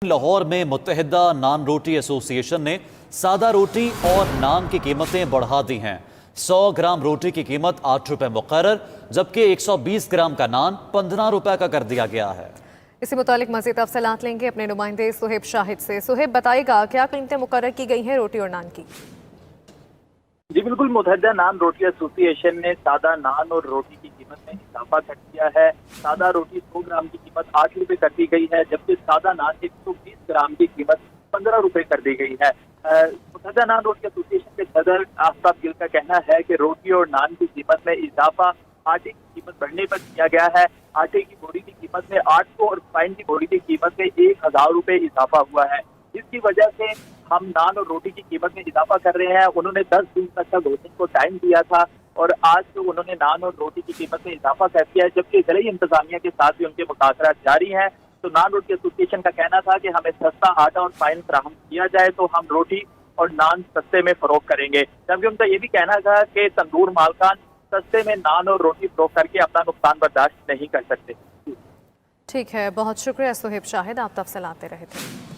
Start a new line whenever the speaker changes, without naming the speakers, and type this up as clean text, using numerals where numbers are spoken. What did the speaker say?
लाहौर में मुत्तहिदा नान रोटी एसोसिएशन ने सादा रोटी और नान की कीमतें बढ़ा दी हैं। 100 ग्राम रोटी की कीमत 8 रुपए मुकर्रर, जबकि 120 ग्राम का नान 15 रुपए का कर दिया गया है।
इसी मुतालिक मज़ीद तफसीलात लेंगे अपने नुमाइंदे सुहेब शाहिद से। सुहेब, बताएगा क्या कीमतें मुकर्रर की गई हैं रोटी और नान की?
जी बिल्कुल, मुत्तहिदा नान रोटी एसोसिएशन ने सादा नान और रोटी की कीमत में इजाफा कर दिया है। सादा रोटी 100 ग्राम की कीमत 8 रुपए कर दी गई है, जबकि सादा नान 120 ग्राम की कीमत 15 रुपए कर दी गई है। मुत्तहिदा नान रोटी एसोसिएशन के सदर आफ्ताब गिल का कहना है कि रोटी और नान की कीमत में इजाफा आटे की कीमत बढ़ने पर किया गया है। आटे की बोरी की कीमत में 800 और रिफाइन की बोरी की कीमत में 1000 रुपए इजाफा हुआ है। इसकी वजह से हम नान और रोटी की कीमत में इजाफा कर रहे हैं। उन्होंने 10 दिन तक का गवर्नमेंट को टाइम दिया था और आज तो उन्होंने नान और रोटी की कीमत में इजाफा कर दिया है, जबकि जिला इंतजामिया के साथ भी उनके मुज़ाकरात जारी हैं। तो नान रोटी एसोसिएशन का कहना था कि हमें सस्ता आटा और फाइन फराहम किया जाए तो हम रोटी और नान सस्ते में फरोख्त करेंगे, जबकि उनका ये भी कहना था कि तंदूर मालकान सस्ते में नान और रोटी फरोख्त करके अपना नुकसान बर्दाश्त नहीं कर सकते।
ठीक है, बहुत शुक्रिया सुहेब शाहिद, आप तफसीलात दे रहे थे।